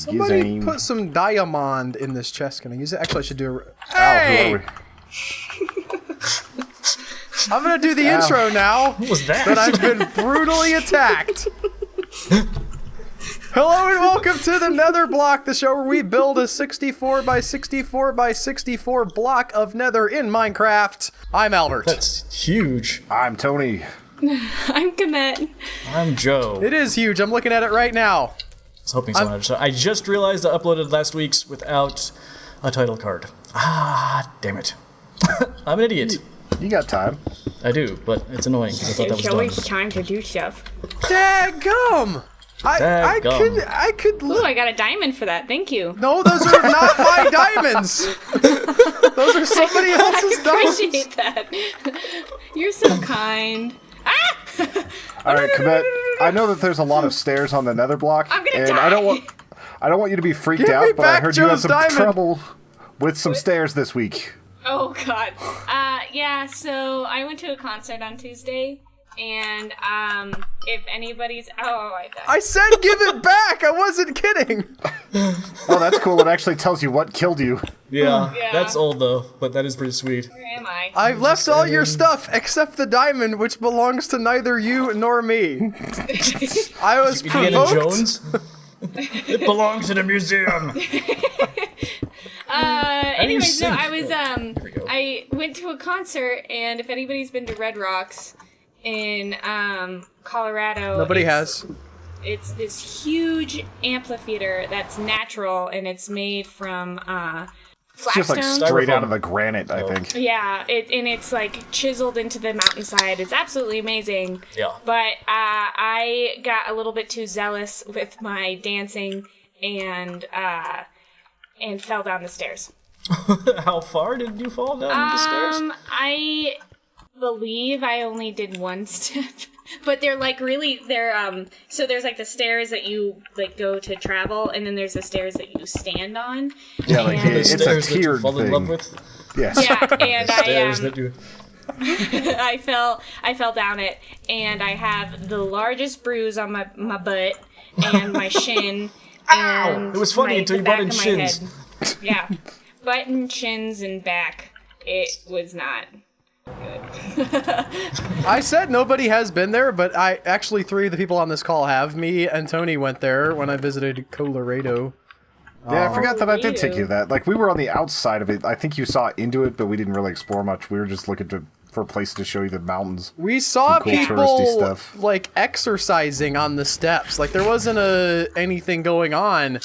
Somebody put some diamond in this chest. Can I use it? Actually, I should do a... Hey! I'm gonna do the intro now. What was that? That I've been brutally attacked. Hello and welcome to the Netherblock, the show where we build a 64 by 64 by 64 block of nether in Minecraft. I'm Albert. That's huge. I'm Tony. I'm Komet. I'm Joe. It is huge. I'm looking at it right now. I was hoping someone had. I just realized I uploaded last week's without a title card. Ah, damn it. I'm an idiot. You got time. I do, but it's annoying because I thought that was There's done. always time to do stuff. Dadgum! I could. Ooh, I got a diamond for that. Thank you. No, those are not my diamonds. Those are somebody else's diamonds. I appreciate that. You're so kind. Ah! All right, Komet. I know that there's a lot of stairs on the Netherblock, I'm gonna and die. I don't want you to be freaked Give me out, but I back heard you had Joe's some diamond. trouble with some stairs this week. Oh God. Yeah. So I went to a concert on Tuesday, and if anybody's I died. I said give it back. I wasn't kidding. Oh, that's cool. It actually tells you what killed you. Yeah, Yeah. that's old though, but that is pretty sweet. Where am I? I've left all your stuff except the diamond, which belongs to neither you nor me. I was Indiana provoked. Jones? It belongs to the museum. Anyways, no, sync. I was we go. I went to a concert, and if anybody's been to Red Rocks in Colorado, Nobody has. It's this huge amphitheater that's natural, and it's made from It's just like flagstone. straight Styrofoam. out of the granite, I think. Yeah, and it's like chiseled into the mountainside. It's absolutely amazing. Yeah. But I got a little bit too zealous with my dancing and fell down the stairs. How far did you fall down the stairs? I believe I only did one step, but they're like really so there's like the stairs that you like go to travel, and then there's the stairs that you stand on. Yeah, like And- it's a Stairs that you tiered fall in love thing. with. Yes. Yeah, and Stairs that you. I fell down it, and I have the largest bruise on my butt and my shin. And It was funny until the you brought back in of my shins. head. Yeah, butt and shins and back. It was not good. I said nobody has been there, but actually 3 of the people on this call have. Me and Tony went there when I visited Colloredo. Yeah, I forgot that I did take you. you to that. Like, we were on the outside of it. I think you saw into it, but we didn't really explore much. We were just looking for a place to show you the mountains. We saw Some cool touristy people stuff. like exercising on the steps. Like there wasn't anything going on.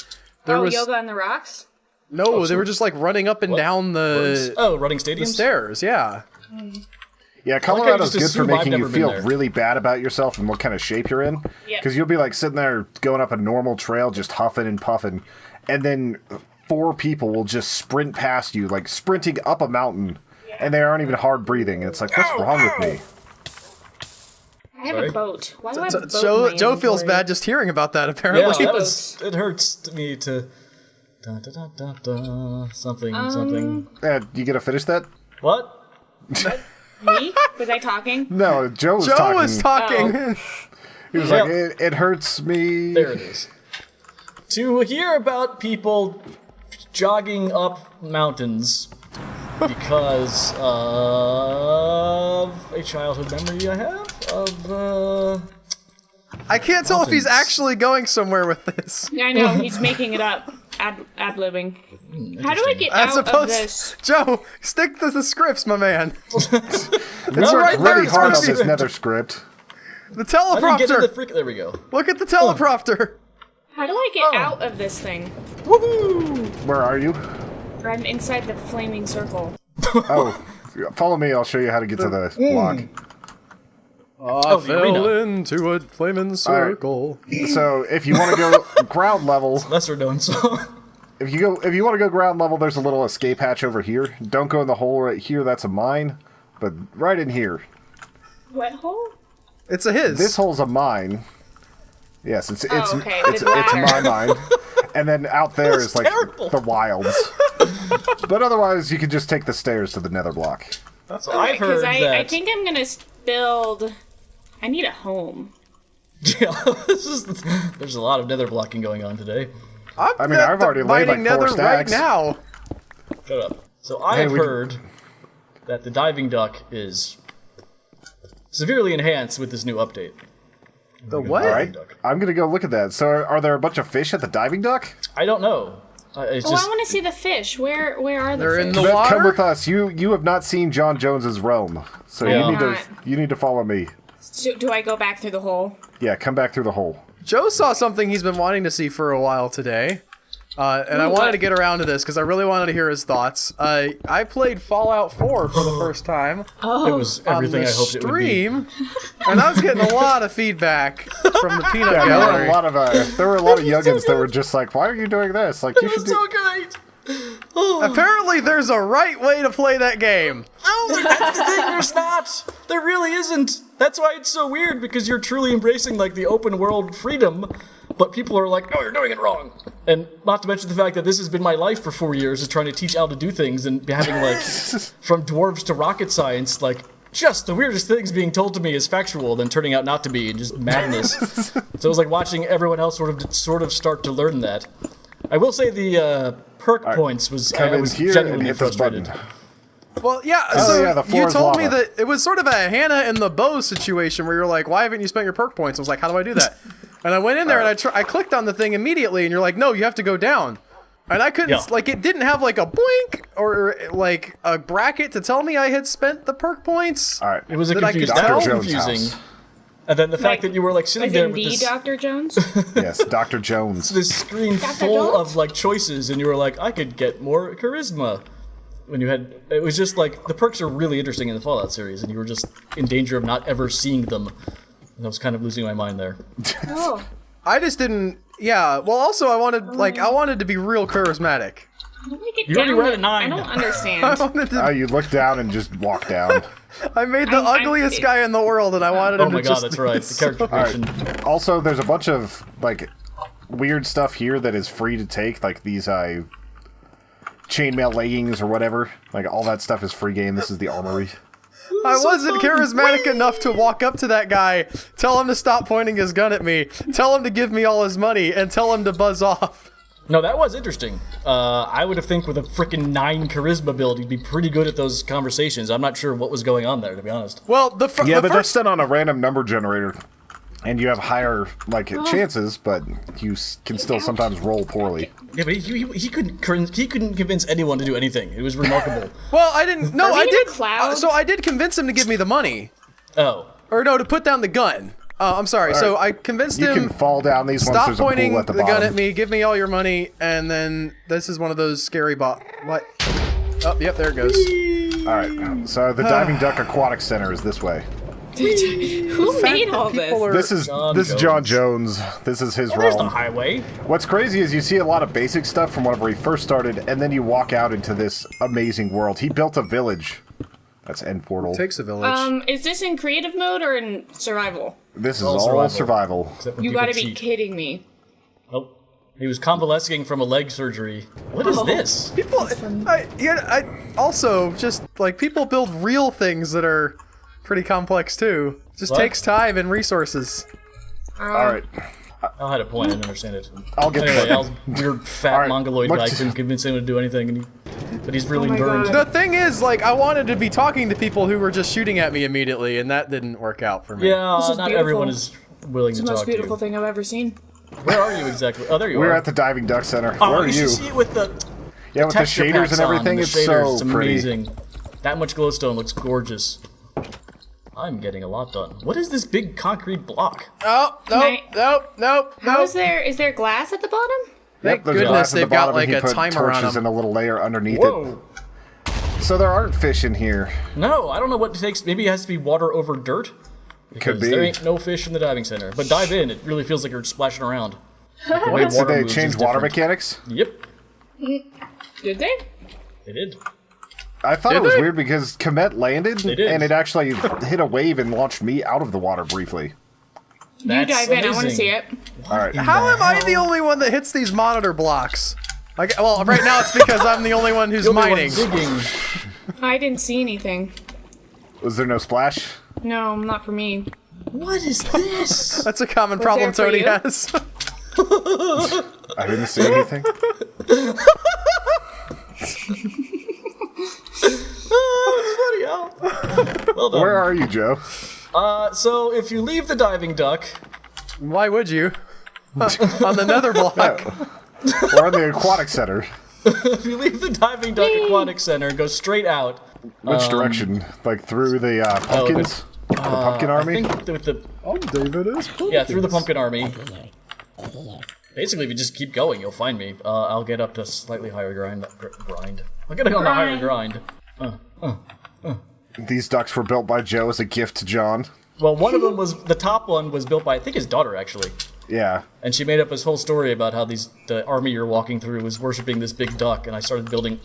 There was yoga on the rocks? no. They were just like running up and down the Running stadiums? stairs. Yeah. Yeah, I Colorado's just good for assume I've making you never been feel there. really bad about yourself and what kind of shape you're in. Yeah. Because you'll be like sitting there going up a normal trail, just huffing and puffing, and then 4 people will just sprint past you, like sprinting up a mountain, and they aren't even hard breathing. It's like, what's wrong with me? I have Sorry? a boat. Why do I have a boat in Joe my Joe feels inventory? bad just hearing about that. Yeah, Apparently. it hurts to me to. Da, da, da, da, da, something. You gonna finish that? What? Me? Was I talking? No, Joe was Joe talking. was talking. He was Yep. like, it hurts me. There it is. To hear about people jogging up mountains because of a childhood memory I have of I can't tell if he's Mountains. actually going somewhere with this. Yeah, I know. He's making it up. Ad-libbing. How do I get As out of opposed, this? Joe, stick to the scripts, my man. It's right there, really it's hard gonna on be- this nether script. The I didn't get to the teleprompter. freak. There we go. Look at the teleprompter. How do I get out of this thing? Woohoo! Where are you? I'm inside the flaming circle. Oh, follow me. I'll show you how to get to the block. I the arena. fell into a flaming circle. So if you want to go ground level, Lesser known song. if you want to go ground level, there's a little escape hatch over here. Don't go in the hole right here. That's a mine. But right in here, What hole? It's a his. this hole's a mine. Yes, it's okay, it's with ladder. my mine. And then out there is like terrible. the wilds. But otherwise, you can just take the stairs to the nether block. So I've heard Because that. I think I'm gonna build. I need a home. Yeah, there's a lot of nether blocking going on today. I've already laid like mining 4 nether right stacks. now. Shut up. So I have we- heard that the diving duck is severely enhanced with this new update. The what? All right, I'm gonna go look at that. So, are there a bunch of fish at the diving duck? I don't know. It's Oh, just I want to see the fish. Where are the They're fish? in the Come water. with us. You have not seen John Jones's realm, so Yeah. you need to follow me. Do I go back through the hole? Yeah, come back through the hole. Joe saw something he's been wanting to see for a while today. And I wanted what? to get around to this because I really wanted to hear his thoughts. I played Fallout 4 for the first time it was on everything the I hoped it would be. stream, and I was getting a lot of feedback from the peanut Yeah, gallery. there were a lot of youngins that were just like, "Why are you doing this? Like, you It should was do." so great. Apparently, there's a right way to play that game. Oh, that's the thing. There's not. There really isn't. That's why it's so weird because you're truly embracing like the open world freedom, but people are like, "No, you're doing it wrong." And not to mention the fact that this has been my life for 4 years, is trying to teach Al to do things and having like from dwarves to rocket science, like just the weirdest things being told to me is factual, then turning out not to be, and just madness. So it was like watching everyone else sort of start to learn that. I will say the perk points was Come I in was here and genuinely hit this frustrated. button. Well, yeah. Oh, So yeah, the floor you is told me lava. that it was sort of a Hannah and the bow situation where you're like, "Why haven't you spent your perk points?" I was like, "How do I do that?" And I went in there and I clicked on the thing immediately, and you're like, "No, you have to go down." And I couldn't, Yeah. like, it didn't have like a blink or like a bracket to tell me I had spent the perk points. All right, It was a That I could confusing. tell? That was Dr. Jones' confusing. house. And then the fact Like- that you were like sitting As there in with the this, Dr. Jones? Yes, Dr. Jones. this screen Dr. full Jones? of like choices, and you were like, I could get more charisma. When you had, it was just like the perks are really interesting in the Fallout series, and you were just in danger of not ever seeing them. And I was kind of losing my mind there. Oh. I just didn't. Yeah. Well, also I wanted to be real charismatic. How do I get You already down were at to- a 9. I don't I understand. wanted to. You look down and just walk down. I made the I'm- ugliest guy in the world, and I wanted Oh him my to god, just. that's right. The character creation. Also, there's a bunch of like weird stuff here that is free to take, like these chainmail leggings or whatever. Like all that stuff is free game. This is the armory. I wasn't charismatic enough to walk up to that guy, tell him to stop pointing his gun at me, tell him to give me all his money, and tell him to buzz off. No, that was interesting. I would have think with a freaking 9 charisma build, you'd be pretty good at those conversations. I'm not sure what was going on there, to be honest. Well, Yeah, the but that's first done on a random number generator, and you have higher chances, but you can still sometimes roll poorly. Yeah, but he couldn't convince anyone to do anything. It was remarkable. well, I didn't. No, Are we I in a did. cloud? So I did convince him to give me the money, Oh. or no, to put down the gun. I'm sorry. So I convinced You him. can fall down these ones. Stop There's a pointing pool the at the bottom. gun at me. Give me all your money, and then this is one of those scary What? Oh, yep, there it goes. All right. So the Diving Duck Aquatic Center is this way. Who made all this? People are- This is John Jones. This is his There's the realm. highway. What's crazy is you see a lot of basic stuff from whenever he first started, and then you walk out into this amazing world. He built a village. That's end portal. Takes a village. Is this in creative mode or in survival? This is all all survival. survival. Except when You people gotta be cheat. kidding me. Nope. He was convalescing from a leg surgery. What is this? People, I also just like people build real things that are pretty complex too. Just What? takes time and resources. All right. Al had a point. I didn't understand it. I'll get Anyway, to Al's weird fat All right, mongoloid look- guy couldn't convince anyone to do anything, but he's really Oh my burned. God. The thing is, like, I wanted to be talking to people who were just shooting at me immediately, and that didn't work out for me. Yeah, This is not beautiful. everyone is willing It's to the most talk to beautiful you. thing I've ever seen. Where are you exactly? Oh, there you We're are. at the Diving Duck Center. Oh, Where are you you? should see it with the Yeah, with the texture shaders packs and everything. on. It's The shaders, so it's pretty. amazing. That much glowstone looks gorgeous. I'm getting a lot done. What is this big concrete block? Oh, nope. How is there glass at the bottom? Thank There's goodness glass at the they've got bottom, like and he a put timer on torches them. and a little layer underneath Whoa. it. So there aren't fish in here. No, I don't know what it takes. Maybe it has to be water over dirt. Because be. there ain't no fish in the diving center. But dive in, it really feels like you're splashing around. Like the way Did water they moves change is water different. mechanics? Yep, Did they? they did. I thought Did it was they? weird because Komet landed They did. and it actually hit a wave and launched me out of the water briefly. You That's dive in. I want to amazing. see it. All right. How am I the only one that hits these monitor blocks? Like, well, right now it's because I'm the only one who's The only one mining. digging. I didn't see anything. Was there no splash? No, not for me. What is this? That's a common Was problem there for Tony you? has. I didn't see anything. Funny, Al. Well done. Where are you, Joe? So if you leave the diving duck, Why would you? On the Netherblock. We're in the aquatic center. if you leave the diving duck aquatic center, go straight out. Which direction? Like through the pumpkins? The pumpkin I army? think with the David is. yeah through the pumpkin army. Basically, if you just keep going, you'll find me. I'll get up to slightly higher grind. I'll get on the higher grind. These ducks were built by Joe as a gift to John. Well, one of them was the top one was built by I think his daughter actually. Yeah. And she made up this whole story about how the army you're walking through was worshiping this big duck, and I started building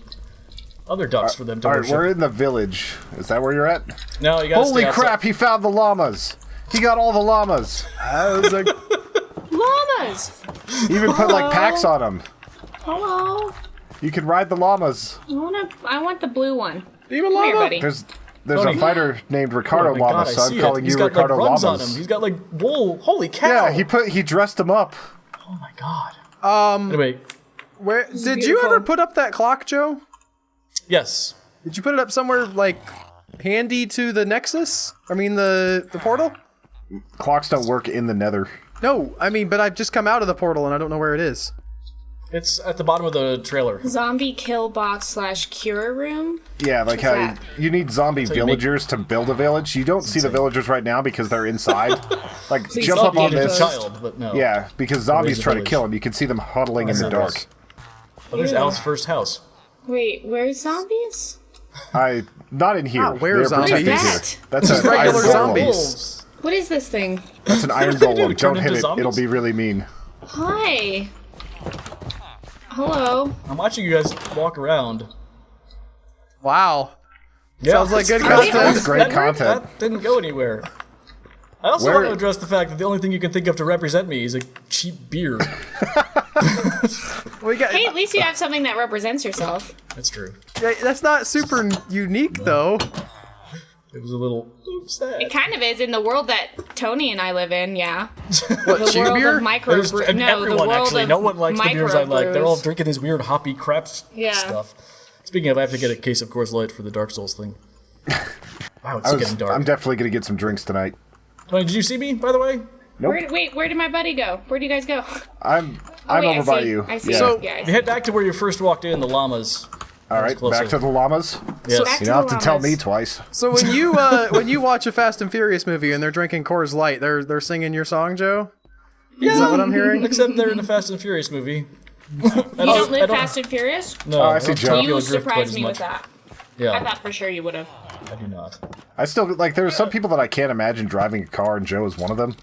other ducks for them to Alright, worship. we're in the village. Is that where you're at? No, you gotta Holy stay outside. crap, he found the llamas! He got all the llamas! I was like, Llamas! He even put like packs on them. Hello. You can ride the llamas. I want the blue one. Demon Come here, Llama? buddy. There's Tony. a fighter named Ricardo Oh my God, Llamas, I so I'm see it. calling He's you got Ricardo like runs on him. Llamas. He's got like wool. Holy cow! Yeah, he dressed him up. Oh my god. Anyway, Where did you beautiful. ever put up that clock, Joe? yes. Did you put it up somewhere like handy to the Nexus? I mean the portal? Clocks don't work in the Nether. No, I mean, but I've just come out of the portal and I don't know where it is. It's at the bottom of the trailer. Zombie kill box / cure room. Yeah, like What's how that? you need zombie you make- villagers to build a village. You don't see the villagers right now because they're inside. Like, Please jump don't up be on a this. child, but no. Yeah, because zombies raise a try to village. kill him. You can see them huddling in the Yes, dark. it is. Oh, there's Al's first house. Wait, where's zombies? Not in here. Not where They're zombies. protected What? here. That's an regular iron golem. zombies. Wolves. What is this thing? That's an iron do they do, golem. turn Don't hit into it. zombies? It'll be really mean. Hi. Hello. I'm watching you guys walk around. Wow. Yeah. Sounds like good That's content. Great that, content. That didn't go anywhere. I also Where- want to address the fact that the only thing you can think of to represent me is a cheap beard. We got, Hey, at least you have something that represents yourself. That's true. that's not super unique though. It was a little sad. It kind of is in the world that Tony and I live in, yeah. What, The chew world beer? of micro There's, and the everyone world actually, of no one likes the beers I like. They're all microbrews. drinking this weird hoppy crap Yeah. stuff. Speaking of, I have to get a case of Coors Light for the Dark Souls thing. Wow, it's getting dark. I'm definitely going to get some drinks tonight. Tony, did you see me, by the way? Nope. Where did my buddy go? Where do you guys go? I'm wait, over I by see. you. I see. Yeah. So- yeah, I You see. head back to where you first walked in, the llamas. All right, closer. back to the llamas. Yes. Back You to don't have the to tell llamas. me twice. So when you watch a Fast and Furious movie and they're drinking Coors Light, they're singing your song, Joe? Is that what I'm hearing? Except they're in the Fast and Furious movie. You don't live Fast and Furious? No, Oh, I see don't Joe. Tokyo You Drift quite surprised as me much. with that. Yeah, I thought for sure you would have. I do not. I still like. There are some people that I can't imagine driving a car, and Joe is one of them.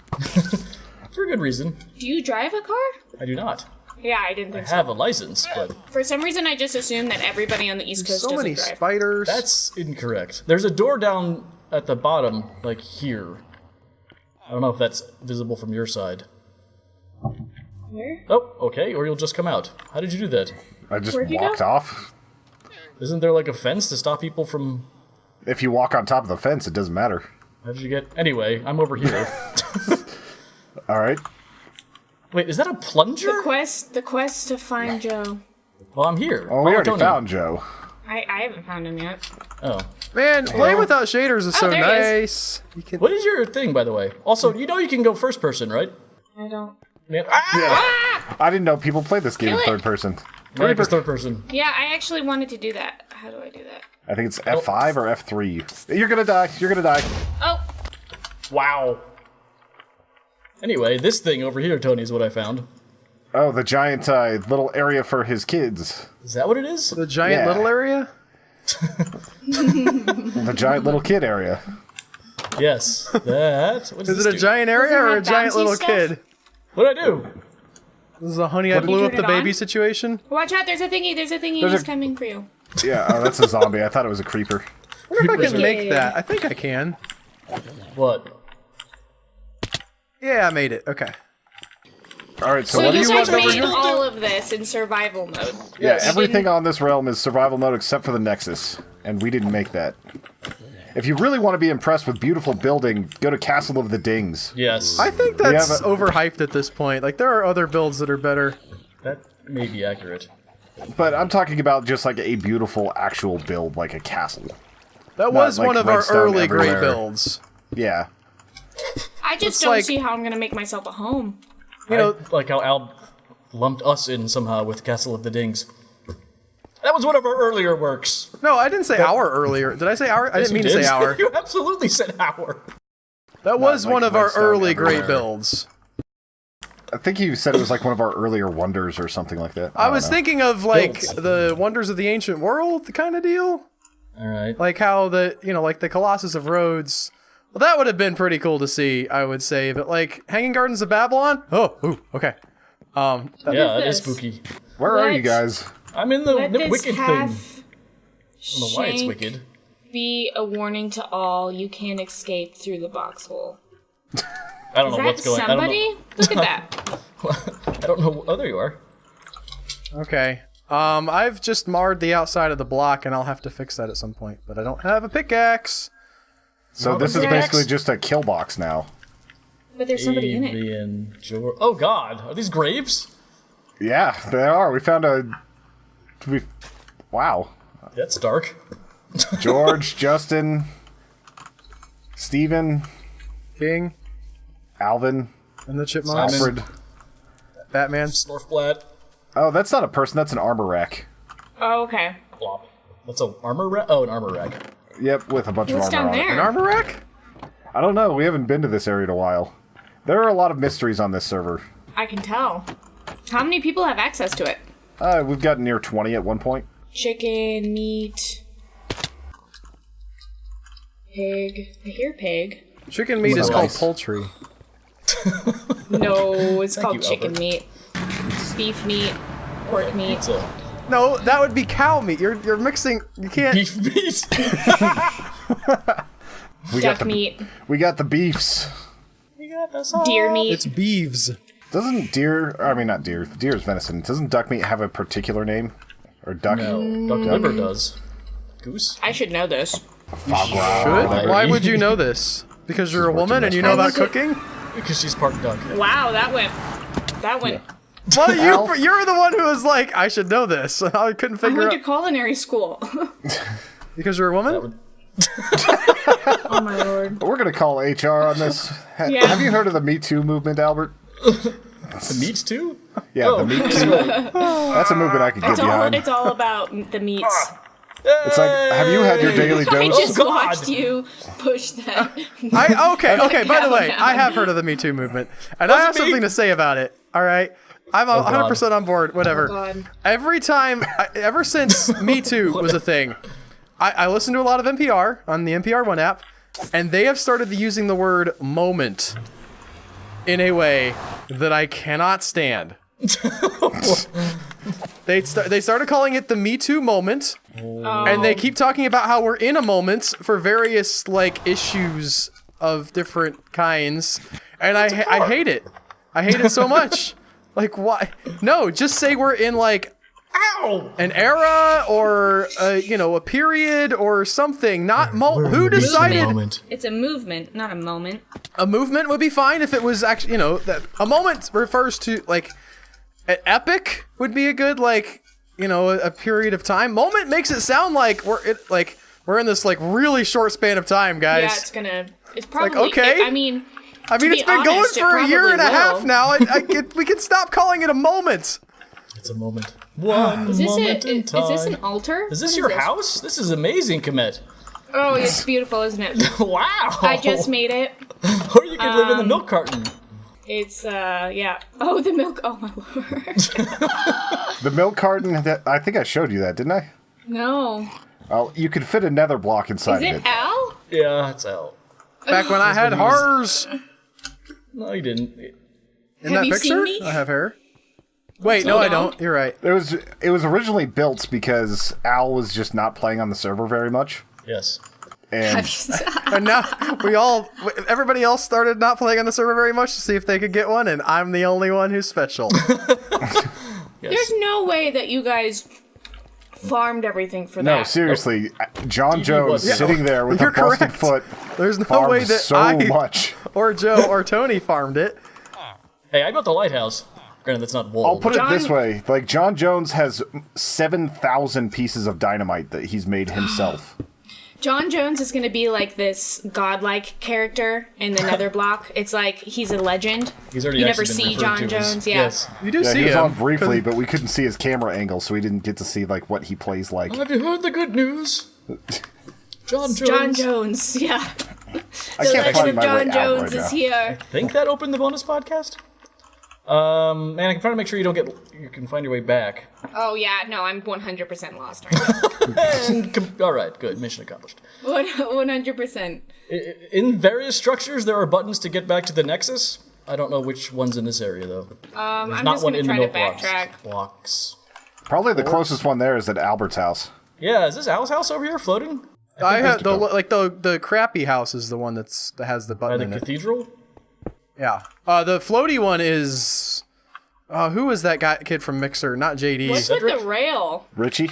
For a good reason. Do you drive a car? I do not. Yeah, I didn't think I so. have a license, but For some reason, I just assumed that everybody on the East Coast So doesn't many drive. spiders. that's incorrect. There's a door down at the bottom, like here. I don't know if that's visible from your side. Where? Oh, okay, or you'll just come out. How did you do that? I just Where'd you walked go? off. Isn't there like a fence to stop people from... If you walk on top of the fence, it doesn't matter. How did you get... Anyway, I'm over here. All right. Wait, is that a plunger? The quest to find Joe. Well, I'm here. Well, we Follow already Tony. found Joe. I haven't found him yet. Oh. Man, playing without shaders is so there he nice. You can, What is your thing, by the way? Also, you know you can go first person, right? I don't. Yeah. Ah! I didn't know people play this game in Kill it. third person. Right, it's third person. Yeah, I actually wanted to do that. How do I do that? I think it's F5 or F3. You're gonna die. You're gonna die. Oh, Wow. Anyway, this thing over here, Tony, is what I found. Oh, the giant little area for his kids. Is that what it is? the giant Yeah. little area? The giant little kid area. Yes. That. What does Is this it a do? giant area or a have giant bouncy little stuff? kid? What'd I do? This is a honey I blew you up turn the it baby on? situation. watch out! There's a thingy. There's a thingy. There's He's a- coming for you. Yeah, oh, that's a zombie. I thought it was a creeper. I wonder if I can Wicked. make that. I think I can. What? Yeah, I made it. Okay. All right, so, So what do you you want guys over made here? all of this in survival mode. Yeah, You everything didn't- on this realm is survival mode except for the Nexus. and we didn't make that. If you really want to be impressed with beautiful building, go to Castle of the Dings. Yes. I think that's overhyped at this point. Like, there are other builds that are better. That may be accurate. But I'm talking about just like a beautiful actual build, like a castle. That was like one of our redstone early great everywhere. builds. Yeah. I just It's don't like- see how I'm gonna make myself a home. You know, Like how Al lumped us in somehow with Castle of the Dings. That was one of our earlier works. no, I didn't say our earlier. Did I say our? I didn't mean to say our. You absolutely said our. That was like one of our redstone early great everywhere. builds. I think you said it was like one of our earlier wonders or something like that. I don't was know. thinking of, like, Builds. the Wonders of the Ancient World kind of deal. Alright. Like how the, you know, like the Colossus of Rhodes. Well, that would have been pretty cool to see, I would say. But, like, Hanging Gardens of Babylon? Oh, ooh, okay. Yeah, that is this? spooky. Where are What? you guys? I'm in the Let this wicked thing. I half don't know why it's shank wicked. be a warning to all. You can't escape through the box hole. I don't Is know that what's going on. somebody? Look at that. I don't know. Oh, there you are. Okay. I've just marred the outside of the block, and I'll have to fix that at some point. But I don't have a pickaxe. So this is pickaxe? basically just a kill box now. But there's somebody in it. Alien George. Oh God, are these graves? Yeah, they are. We found a... Wow. That's dark. George, Justin, Steven, King Alvin, and the Chipmunks. Simon. Alfred. Batman. Snorfblat. Oh, that's not a person, that's an armor rack. Oh, okay. Blop. What's a armor rack? Oh, an armor rack. Yep, with a bunch What's of armor down on it. there? An armor rack? I don't know, we haven't been to this area in a while. There are a lot of mysteries on this server. I can tell. How many people have access to it? We've gotten near 20 at one point. Chicken, meat, pig. I hear pig. Chicken meat is called Nice. poultry. No, it's Thank called you, chicken Albert. meat. Beef meat, pork meat. Pizza. No, that would be cow meat. You're mixing. You can't. Beef meat. We Duck got the meat, we got the beefs. deer meat. It's beeves. Doesn't deer? I mean, not deer. Deer is venison. Doesn't duck meat have a particular name? Or duck? No, Duck liver does. Goose. I should know this. Foie gras. Should? Why would you know this? Because you're a woman and you know about cooking? Because she's part duck. Wow, that went. Well, you're the one who was like, I should know this. I couldn't I figure went to out. culinary school. Because you're a woman? Oh my lord. We're gonna call HR on this. Yeah. Have you heard of the Me Too movement, Albert? The meats too? Yeah, Oh, the Me Too. That's a movement I could get behind. It's all about the meats. It's like, have you had your daily I dose? just God. watched you push that. Okay, by the way, down. I have heard of the Me Too movement. And I have me. something to say about it. All right? I'm 100% on board, whatever. God. Every time, ever since Me Too was a thing, I listen to a lot of NPR on the NPR One app, and they have started using the word moment in a way that I cannot stand. They started calling it the Me Too moment, and they keep talking about how we're in a moment for various like issues of different kinds, and I hate it. I hate it so much. Like, why? No, just say we're in like an era or a period or something. Not who decided Moment. It's a movement, not a moment. a movement would be fine if it was actually that a moment refers to like an epic would be a good a period of time. Moment makes it sound like we're in this like really short span of time, guys. Yeah, it's probably. okay. I mean, it's be been honest, going for a year and a probably half will. now. We can stop calling it a moment. It's a moment. One is this moment in is time. this an altar? Is this What your house? This is amazing, Commit. Oh, it's beautiful, isn't it? Wow. I just made it. Or you could live in the milk carton. It's yeah. Oh, the milk. Oh my lord. The milk carton, I think I showed you that, didn't I? No. Oh, you could fit a nether block inside Is of it it. Al? Yeah, it's L. Back when I had horrors. No, you didn't. In Have that you picture, seen me? I have hair. Wait, no, I don't. You're right. It was originally built because Al was just not playing on the server very much. Yes. And And now everybody else started not playing on the server very much to see if they could get one, and I'm the only one who's special. Yes. There's no way that you guys farmed everything for No, that. seriously, John Jones was- sitting there with You're a busted correct. foot. There's no farmed way that so I much. or Joe or Tony farmed it. Hey, I built the lighthouse. Granted, that's not walled. I'll put it John- this way: like John Jones has 7,000 pieces of dynamite that he's made himself. John Jones is going to be like this godlike character in the Netherblock. It's like he's a legend. He's already You actually never been see referred John to as- Jones, yeah. Yes. You do Yeah, see he was him on briefly, but we couldn't see his camera angle, so we didn't get to see like what he plays like. Have you heard the good news? John Jones. John Jones, yeah. I The can't legend find of my John way out Jones right is now. here. Think that opened the bonus podcast? Man, I can try to make sure you can find your way back. Oh yeah, no, I'm 100% lost right now. All right, good. Mission accomplished. 100%. In various structures, there are buttons to get back to the Nexus. I don't know which one's in this area though. I'm There's just gonna try to backtrack. blocks. Probably the closest one there is at Albert's house. Yeah, is this Al's house over here floating? I have the crappy house is the one that has the By button the in it. cathedral? Yeah. The floaty one is. Who is that kid from Mixer? Not JD. What's with the rail? Richie?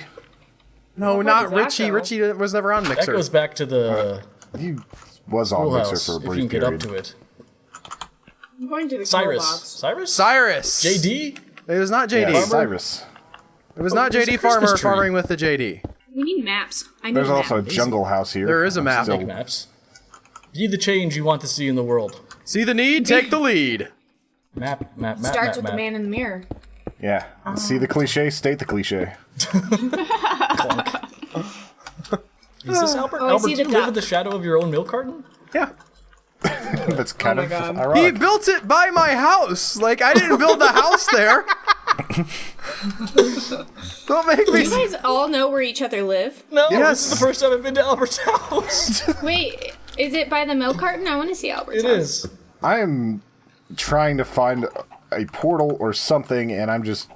No, Where not does that Richie. go? Richie was never on That Mixer. goes back to the He was on Mixer schoolhouse, for a if you brief can get up period. to it. I'm going to the Cyrus. box. Cyrus? Cyrus. JD? It was not JD. Yeah, Cyrus. It was not there's a JD Christmas Farmer tree. farming with the JD. We need maps. I need There's a also a map. jungle house here. There is a map. So- Make maps. Be the change you want to see in the world. See the need, take the lead. Map. Starts with map. the man in the mirror. Yeah. See the cliche, state the cliche. Is this Albert? Oh, I Albert, see do the you live duck. in the shadow of your own milk carton? Yeah. That's kind my of God. He ironic. built it by my house. Like, I didn't build the house there. Don't make me. You guys all know where each other live? No, Yes. this is the first time I've been to Albert's house. Wait, is it by the milk carton? I want to see Albert's It house. is. I am trying to find a portal or something, and I'm just.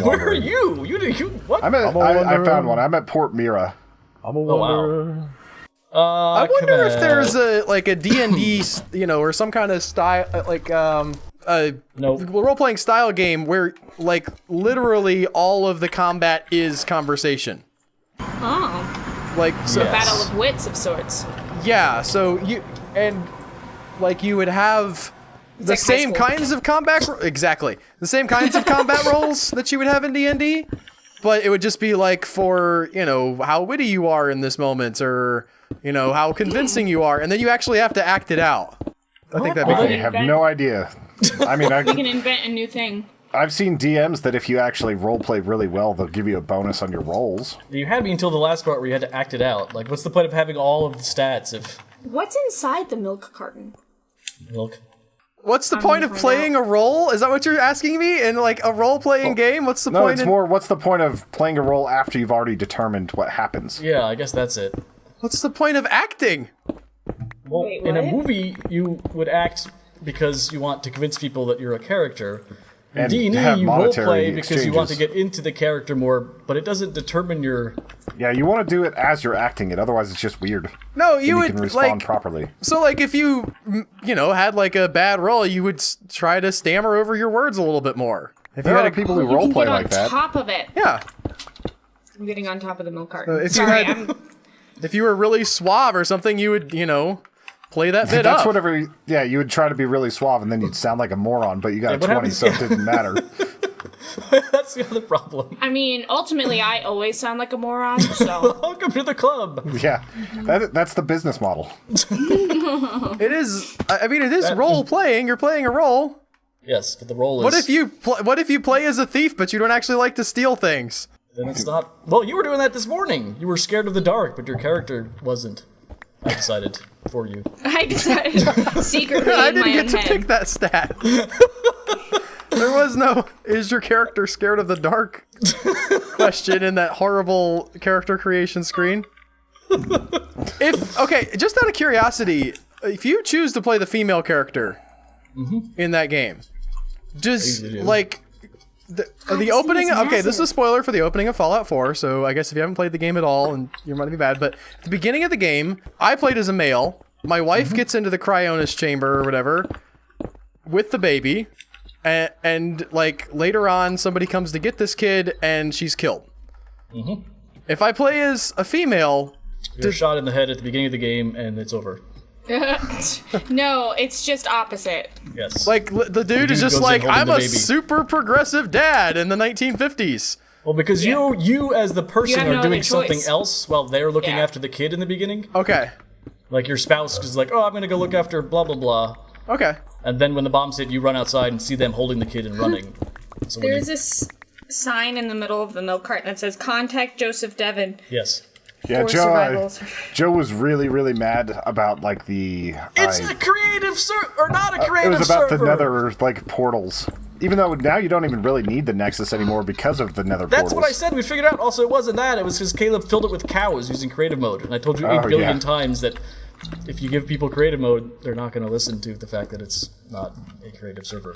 Where are you? You what? I found one. I'm at Port Mira. I'm a wow. I wonder if there's a D&D, or some kind of style, Nope. role-playing style game where, like, literally all of the combat is conversation. Oh, Like, so, Yeah. battle of wits of sorts. yeah, so you would have the like high same school. kinds of combat, exactly, the same kinds of combat roles that you would have in D&D, but it would just be like for, how witty you are in this moment, or, how convincing you are, and then you actually have to act it out. I think that'd be I cool. have no idea. I mean, We can invent a new thing. I've seen DMs that if you actually roleplay really well, they'll give you a bonus on your rolls. You had me until the last part where you had to act it out. Like, what's the point of having all of the stats if What's inside the milk carton? milk? What's the point of find playing a role? Is that what you're asking me? In like a role-playing game? What's the No, point it's in more, what's the point of playing a role after you've already determined what happens? Yeah, I guess that's it. what's the point of acting? Well, Wait, in a what? movie, you would act because you want to convince people that you're a character. In And D&D, have you monetary roleplay because you want to exchanges. get into the character more, but it doesn't determine your... Yeah, you want to do it as you're acting it, otherwise it's just weird. No, And you you would can respond like properly. so like if you had like a bad role, you would try to stammer over your words a little bit more. If There you are had a, people who You can roleplay get on like that. top of it. yeah, I'm getting on top of the milk carton. if you Sorry, had- if you were really suave or something, you would play that bit That's up. whatever. Yeah, you would try to be really suave, and then you'd sound like a moron. But you got a what 20, happens- so it didn't matter. That's the other problem. I mean, ultimately, I always sound like a moron, so... Welcome to the club. Yeah, that's the business model. It is. I mean, it is role playing. You're playing a role. Yes, but the role is... What if you play as a thief, but you don't actually like to steal things? Then it's not... Well, you were doing that this morning. You were scared of the dark, but your character wasn't. I decided for you. I decided secretly I in my didn't own get to head. pick that stat. There was no "is your character scared of the dark" question in that horrible character creation screen. Just out of curiosity, if you choose to play the female character in that game, does usually do. like the opening? is Okay, this is a massive. spoiler for the opening of Fallout 4. So I guess if you haven't played the game at all, and you might be bad, but at the beginning of the game, I played as a male. My wife gets into the cryonis chamber or whatever with the baby. And like later on, somebody comes to get this kid, and she's killed. If I play as a female, You're shot in the head at the beginning of the game, and it's over. No, it's just opposite. Yes. like the dude is dude just goes like, in holding I'm the a baby. super progressive dad in the 1950s. Well, because you as the person have are no doing other something choice. else while they're looking Yeah. after the kid in the beginning. Okay. Like your spouse is like, oh, I'm gonna go look after blah blah blah, Okay. and then when the bombs hit, you run outside and see them holding the kid and running. So when There's this sign in the middle of the milk carton that says "Contact Joseph Devon yes. Yeah, for Joe. survivals." Joe was really, really mad about like the. It's a creative or not a It creative was about server. the Nether like portals. Even though now you don't even really need the Nexus anymore because of the Nether That's portals. what I said. We figured out. Also, it wasn't that. It was because Caleb filled it with cows using creative mode, and I told you 8 billion yeah. times that if you give people creative mode, they're not going to listen to the fact that it's not a creative server.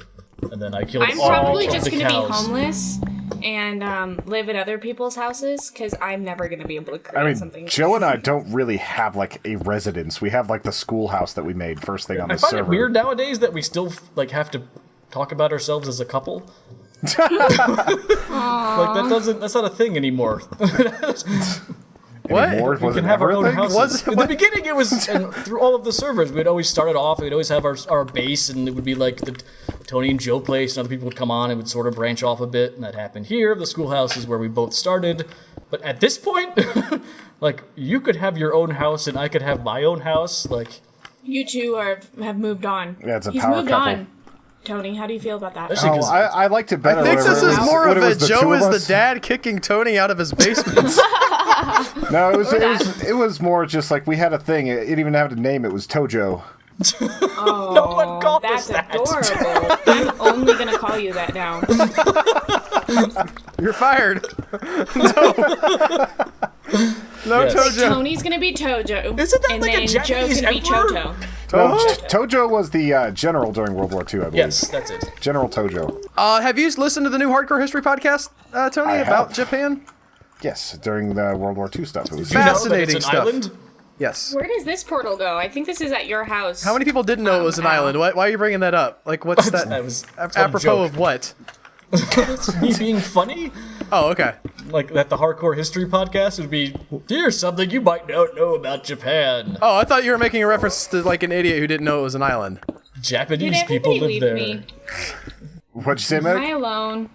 And then I killed I'm all probably of just the gonna be cows. homeless and live at other people's houses because I'm never gonna be able to create I mean, something. Joe and I don't really have like a residence. We have like the schoolhouse that we made first thing on the I find server. it weird nowadays that we still like have to talk about ourselves as a couple. Like that's not a thing anymore. What? Anymore? We Was can it have our ever a own thing? houses. Was- In the beginning, it was and through all of the servers. We'd always started off. We'd always have our base, and it would be like the Tony and Joe place, and other people would come on and would sort of branch off a bit. And that happened here. The schoolhouse is where we both started. But at this point, like you could have your own house, and I could have my own house. Like You two have moved on. Yeah, it's a He's power moved couple. on. Tony, how do you feel about that? Especially- Oh, I liked it better. I think whenever this it is was- more when of it a was the Joe two of is the us. dad kicking Tony out of his basement. No, it was more just like we had a thing. It even had a name. It was Tojo. no one called us That's that. adorable. I'm only gonna call you that now. You're fired. No Yes. Tojo. Tony's gonna be Tojo. Isn't that and like a then Japanese Joe's gonna be emperor? Choto. No, Tojo was the general during World War II, I believe. Yes, that's it. General Tojo. Have you listened to the new Hardcore History podcast, Tony, I about have. Japan? Yes, during the World War II stuff. It was You know that Fascinating it's an stuff. island? Yes. Where does this portal go? I think this is at your house. How many people didn't know it was an Ow. island? Why are you bringing that up? Like, what's that? That was Apropos joke. of what? Me being funny? Oh, okay. Like that the Hardcore History podcast would be, here's something you might not know about Japan. Oh, I thought you were making a reference to like an idiot who didn't know it was an island. Japanese Did people everybody live leave there. me? What'd you say, Am I Meg? alone?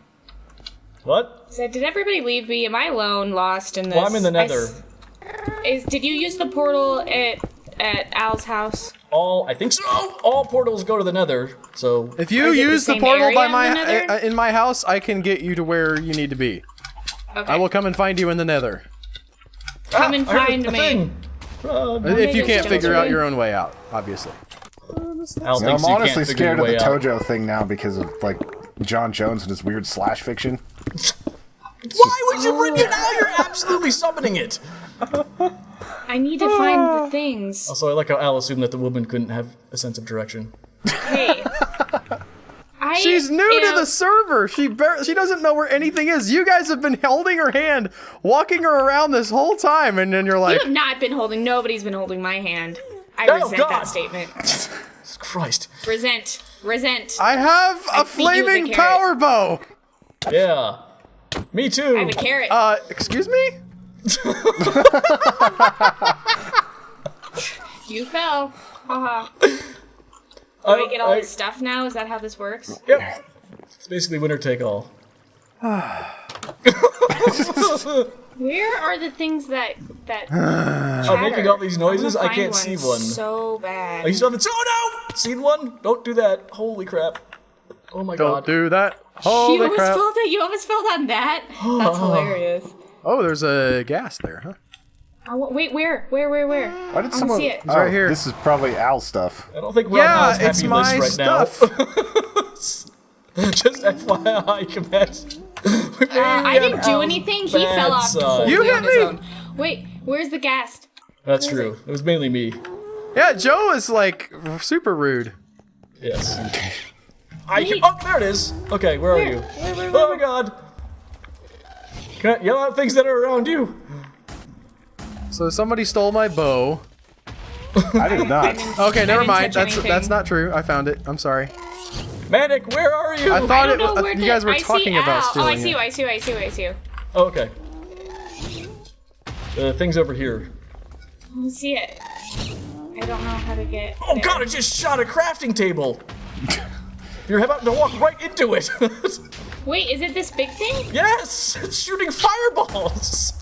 What? I said, did everybody leave me? Am I alone, lost in this? Well, I'm in the Nether. Did you use the portal at Al's house? I think so. All portals go to the Nether, so If you Is it the use the same portal by area my in the Nether? in my house, I can get you to where you need to be. Okay. I will come and find you in the Nether. Come and I heard find a me. thing. Run. If you make can't it figure so out easy. your own way out, obviously. Al No, thinks I'm you honestly can't figure scared of your the way out. Tojo thing now because of like John Jones and his weird slash fiction. Why would you bring it now? You're absolutely summoning it. I need to find the things. Also, I like how Al assumed that the woman couldn't have a sense of direction. Hey. She's new to the server. She doesn't know where anything is. You guys have been holding her hand, walking her around this whole time, and then you're You like, have not been holding. Nobody's been holding my hand. I Oh, resent God. that statement. Christ. Resent. I have a beat you with a flaming carrot. power bow. Yeah. Me too. I have a carrot. Excuse me? You fell. Haha. Do I get all this stuff now? Is that how this works? Yep. It's basically winner take all. Where are the things that I'm making all these noises. I wanna can't find see one one. so bad. Oh, you still haven't. Oh no! Seen one? Don't do that. Holy crap. Oh my Don't god. do that. You Holy almost crap. fell on that? That's hilarious. Oh, there's a gas there, huh? Oh, wait, where? Why did I someone? see it. Oh, right here. This is probably Al stuff. I don't think we're Yeah, on Al's it's happy my list right stuff. now. Just FYI, Command. I didn't do anything. He fell off completely You hit on his me. own. Wait, where's the gas? That's true. It was mainly me. Yeah, Joe is like super rude. Yes. Wait. Oh, there it is. Okay, where are you? Where? Oh my god. Can I yell out things that are around you? So somebody stole my bow. I did not. Okay, never didn't mind. touch anything. That's not true. I found it. I'm sorry. Manic, where are you? I thought I don't know where you guys were I talking see about Al. stealing Oh, I see it. you. I see you. Oh, okay. Thing's over here. Let's see it. I don't know how to get. Oh there. god, I just shot a crafting table! You're about to walk right into it! Wait, is it this big thing? Yes! It's shooting fireballs!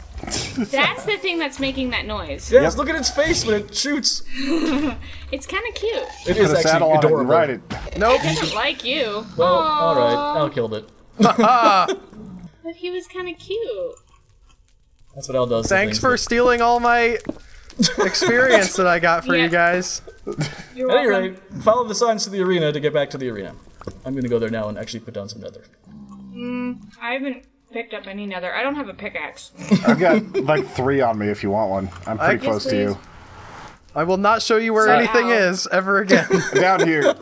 That's the thing that's making that noise. Yes, look at its face when it shoots. It's kind of cute. It Put is a saddle actually on it and adorable. ride it. Nope. It doesn't like you. Well, Aw. alright, Al killed it. But he was kind of cute. That's what Al does. to Thanks things for that- stealing all my experience that I got for Yeah. you guys. You're At any welcome. rate, follow the signs to the arena to get back to the arena. I'm gonna go there now and actually put down some nether. I haven't picked up any nether. I don't have a pickaxe. I've got like 3 on me if you want one. I'm pretty Yes, close to you. I will not show you where So, anything Al. is ever again. Down here.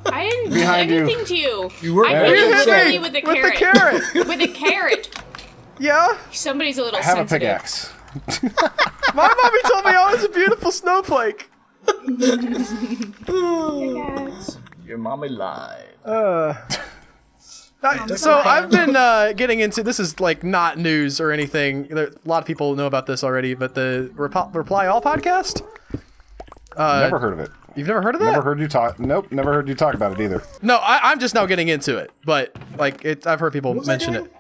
I didn't Behind do you. anything to you. You were I very hit you upset. literally with a With the carrot. carrot. With a carrot. Yeah. Somebody's a little I have a sensitive. pickaxe. My mommy told me I was a beautiful snowflake. Pickaxe. Your mommy lied. So I've been getting into this is like not news or anything. A lot of people know about this already, but the Reply All podcast. Never heard of it. You've never heard of that? Never heard you talk. Nope, never heard you talk about it either. No, I'm just now getting into it, but like I've heard people mention it.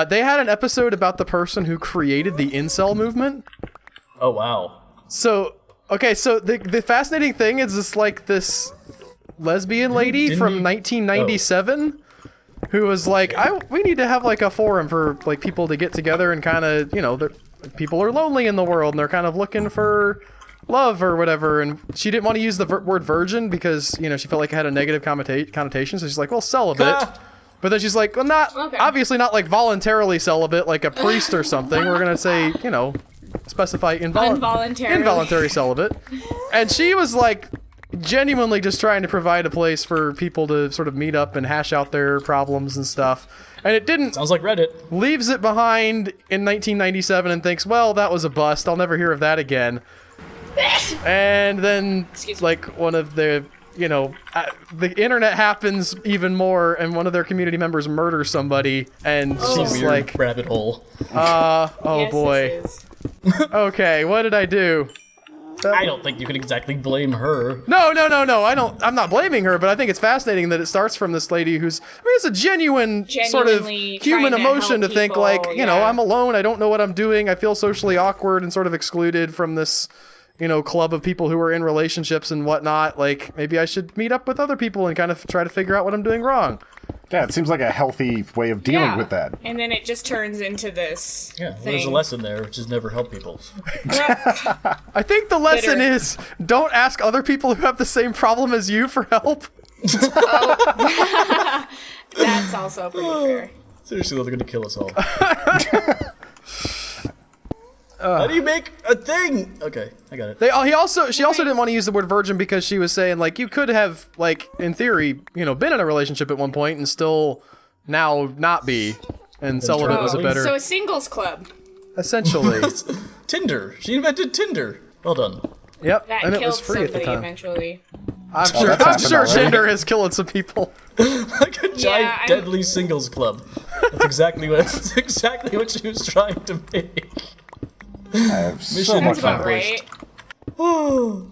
They had an episode about the person who created the Insel movement. Oh wow. So okay, so the fascinating thing is this lesbian lady Didn't from he- 1997 who was like, we need to have like a forum for like people to get together and kind of, you know, people are lonely in the world and they're kind of looking for love or whatever. And she didn't want to use the word virgin because, you know, she felt like it had a negative connotation. So she's like, well, celibate. But then she's like, well, obviously not like voluntarily celibate, like a priest or something. We're going to say, you know, specify involuntary celibate. And she was like genuinely just trying to provide a place for people to sort of meet up and hash out their problems and stuff. And it didn't, Sounds like Reddit. leaves it behind in 1997 and thinks, well, that was a bust. I'll never hear of that again. And then like one of the, you know, the internet happens even more and one of their community members murders somebody and she's Weird like, rabbit hole. oh Yes, boy. this is. Okay, what did I do? I don't think you can exactly blame her. No. I'm not blaming her, but I think it's fascinating that it starts from this lady who's, I mean, it's a genuine sort of Genuinely human trying to emotion to help think people, like, you know, yeah. I'm alone. I don't know what I'm doing. I feel socially awkward and sort of excluded from this, you know, club of people who are in relationships and whatnot. Like, maybe I should meet up with other people and kind of try to figure out what I'm doing wrong. Yeah, it seems like a healthy way of dealing Yeah. with that. And then it just turns into this Yeah, well, thing. there's a lesson there, which is never help people. I think the lesson Bitter. is don't ask other people who have the same problem as you for help. That's also pretty fair. Seriously, though, they're gonna kill us all. How do you make a thing? Okay, I got it. She also didn't want to use the word virgin because she was saying like you could have like in theory, you know, been in a relationship at one point and still now not be, and celibate was a better So a singles club. essentially. Tinder. She invented Tinder. Well done. Yep, That and it killed was free at the somebody time. eventually. I'm that's sure happened already. Tinder has killed some people. Like a giant I'm- deadly singles club. That's exactly what she was trying to make. I have so Mission much That's about accomplished. right.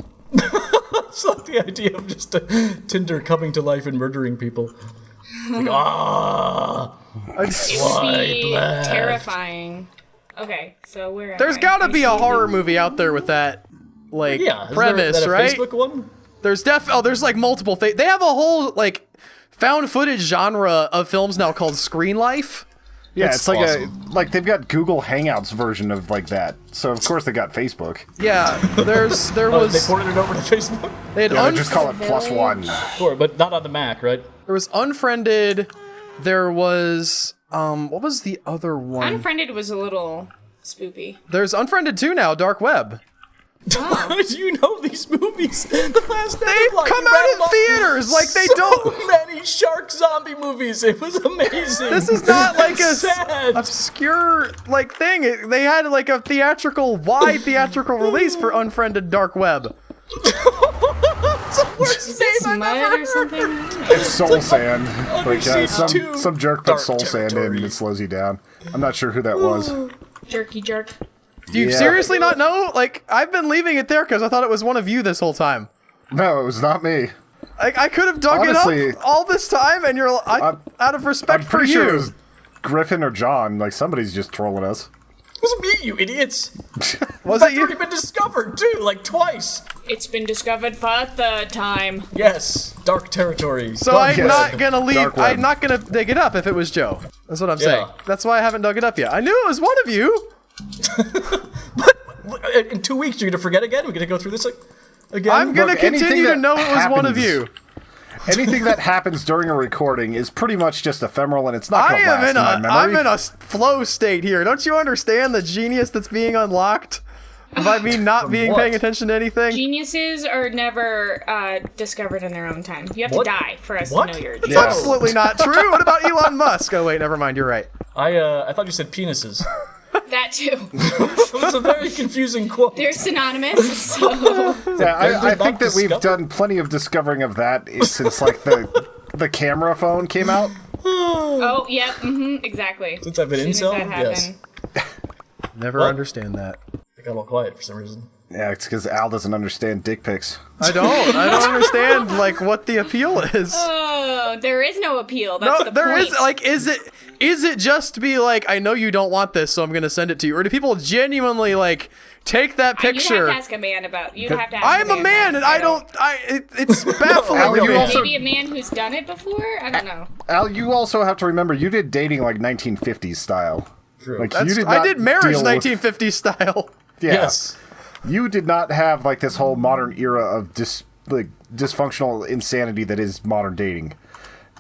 It's like the idea of just a Tinder coming to life and murdering people. Like, ah. It would Swipe be left. terrifying. Okay, so where am There's I? got to I be a see horror movie out there with that like Yeah, isn't premise, that a right? Facebook one? There's there's like multiple they have a whole like found footage genre of films now called Screen Life. Yeah, That's it's like awesome. like they've got Google Hangouts version of like that. So of course they got Facebook. Yeah, there Oh, they was ported it over to Facebook? they had Yeah, they just call it +1. Sure, but not on the Mac, right? there was Unfriended. There was what was the other one? Unfriended was a little spoopy. There's Unfriended 2 now, Dark Web. How did you know these movies? The last They Netherblock, come you out rattled in off theaters like they so don't. many shark zombie movies. It was amazing. This is not like a sad. obscure like thing. They had like a wide theatrical release for Unfriended Dark Web. It's the worst Is name this I've mud ever or heard. something? It's soul sand. Like Siege 2, some jerk put Dark soul sand in Territory. and it slows you down. I'm not sure who that was. Jerky jerk. Do you seriously not know? Like, I've been leaving it there because I thought it was one of you this whole time. No, it was not me. Like, I could have dug Honestly, it up all this time, and you're out of respect I'm for pretty you. sure it was Griffin or John. Like, somebody's just trolling us. It was me, you idiots. Was That's it you? already been discovered, too, like twice. It's been discovered for a third time. Yes, dark territory. So Dark I'm web. not gonna leave. Dark web. I'm not gonna dig it up if it was Joe. That's what I'm saying. Yeah. That's why I haven't dug it up yet. I knew it was one of you. In 2 weeks, you're gonna forget again? We're gonna go through this again? I'm gonna Look, anything continue to that know it was one of happens- you. Anything that happens during a recording is pretty much just ephemeral, and it's not I going to am last in in my a. memory. I'm in a flow state here. Don't you understand the genius that's being unlocked by me not being what? paying attention to anything? Geniuses are never discovered in their own time. You have What? to die for us What? to know you're. It's absolutely not true. What about Elon Musk? Oh wait, never mind. You're right. I thought you said penises. That too. It was a very confusing quote. They're synonymous. So. Yeah, I not think that we've discovered? done plenty of discovering of that since like the camera phone came out. Oh, yep. Exactly. Since I've been As soon incel, as that yes. happened. Never What? understand that. I got all quiet for some reason. Yeah, it's because Al doesn't understand dick pics. I don't understand like what the appeal is. Oh, there is no appeal. That's No, the there point. is like, is it just to be like, I know you don't want this, so I'm gonna send it to you, or do people genuinely like take that You'd picture? have to ask a man about. You'd have to ask I'm a man, and I don't. It's baffling Al, to you me. also- Maybe a man who's done it before. I don't know. Al, you also have to remember you did dating like 1950s style. True. Like That's- you did I not did marriage deal with- 1950s style. Yeah. Yes. You did not have like this whole modern era of dysfunctional insanity that is modern dating.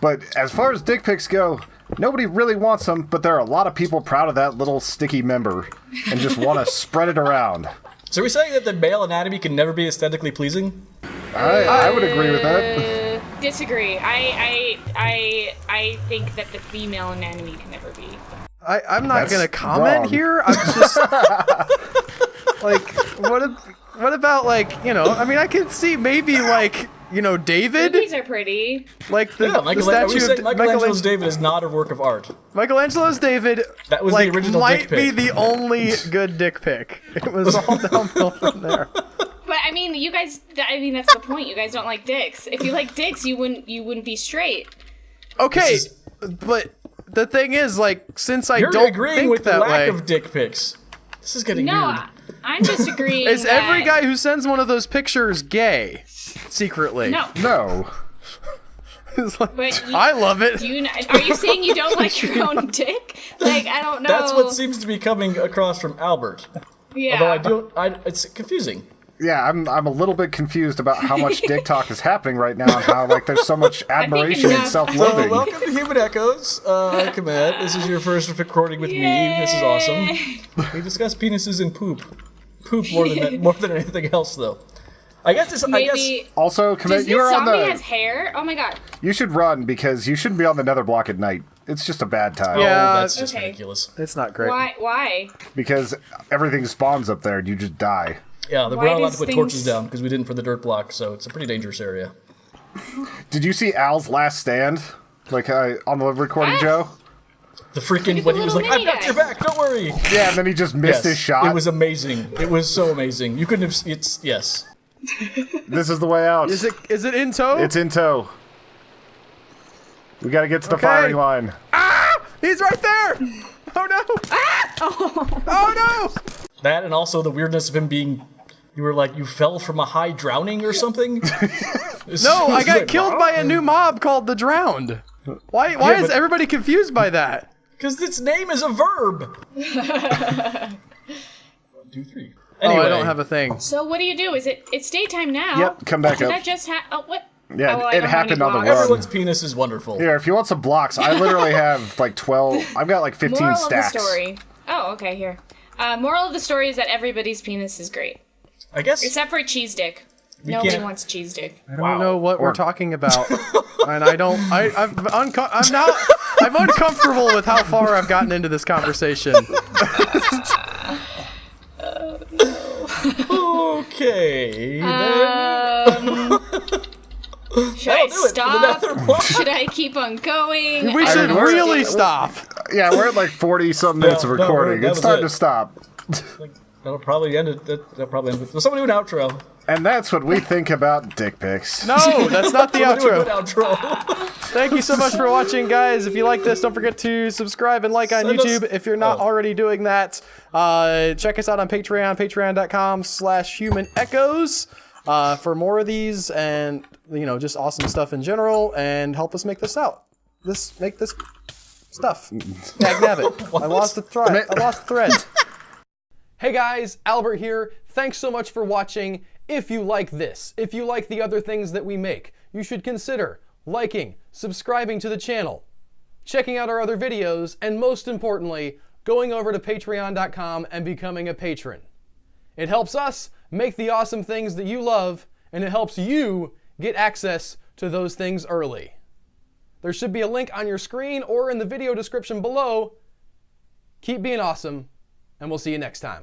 But as far as dick pics go, nobody really wants them, but there are a lot of people proud of that little sticky member and just want to spread it around. So are we saying that the male anatomy can never be aesthetically pleasing? I would agree with that. Disagree. I think that the female anatomy can never be. I'm not That's gonna comment wrong. here. I'm just like, what about like, you know? I mean, I can see maybe like, you know, David, These are pretty. like the, Yeah, the are we statue saying of Michelangelo's David is not a work of art? Michelangelo's David. That was the like, original might dick be pic. the only good dick pic. It was all downhill from there. But I mean, you guys. I mean, that's the point. You guys don't like dicks. If you like dicks, you wouldn't be straight. Okay, This but the thing is, like, since I You're don't agreeing think with the that lack way, of dick pics. This is getting No, weird. I'm disagreeing. is every that- guy who sends one of those pictures gay secretly? No, No. It's like, but you, I love it. are you saying you don't like your own dick? Like, I don't know. That's what seems to be coming across from Albert. Yeah. Although it's confusing. Yeah, I'm a little bit confused about how much dick talk is happening right now and how like there's so much admiration and enough- self-loathing. Welcome to Human Echoes. I'm Matt. This is your first recording with me. This is awesome. We discuss penises and poop. Poop more than anything else, though. I guess. Maybe. Also, Does commit, this you're on zombie the. has hair? Oh my god. You should run because you shouldn't be on the Netherblock at night. It's just a bad time. Yeah. Oh, that's just Okay. ridiculous. It's not great. Why? Because everything spawns up there and you just die. Yeah, we're Why not allowed does to put things- torches down because we didn't for the dirt block, so it's a pretty dangerous area. Did you see Al's last stand? Like on the recording, Ah. Joe? The freaking at when the he was little like, "I've mini got guy." your back, don't worry." Yeah, and then he just missed his shot. It was amazing. It was so amazing. You couldn't have. It's yes. This is the way out. Is it in tow? It's in tow. We gotta get to the Okay. firing line. He's right there. Oh no. Oh no. That and also the weirdness of him being. You were like you fell from a high drowning or something. No, I got killed by a new mob called the Drowned. Why Yeah, is but- everybody confused by that? Because its name is a verb. 1, 2, 3. Anyway, Oh, I don't have a thing. So what do you do? It's daytime now. Yep, come back Did up. that just oh what? Yeah, Oh, I it don't have happened any on the blocks. run. Everyone's penis is wonderful. Here, if you want some blocks, I literally have like 12. I've got like 15 Moral stacks. of the story. Oh, okay, here. Moral of the story is that everybody's penis is great. I guess. Except for cheese dick. Nobody can't- wants cheese dick. I don't know what we're Or- talking about, and I don't. I'm uncomfortable with how far I've gotten into this conversation. Okay. Should I That'll do it for the stop? Netherblock. Should I keep on going? We should we're- really stop. Yeah, we're at like 40 some minutes of No, no, recording. that It's was time it. to stop. That'll probably end it. That'll probably end with. Will someone do an outro? And that's what we think about dick pics. No, that's not the Someone do a outro. good outro. Thank you so much for watching, guys. If you like this, don't forget to subscribe and like on Send us- YouTube. If you're not already doing that, check us out on Patreon, patreon.com/humanechoes, for more of these and, you know, just awesome stuff in general, and help us make this out. Make this stuff. Dagnabbit. I lost the thread. I lost the thread. Hey guys, Albert here. Thanks so much for watching. If you like this, if you like the other things that we make, you should consider liking, subscribing to the channel, checking out our other videos, and most importantly, going over to patreon.com and becoming a patron. It helps us make the awesome things that you love, and it helps you get access to those things early. There should be a link on your screen or in the video description below. Keep being awesome, and we'll see you next time.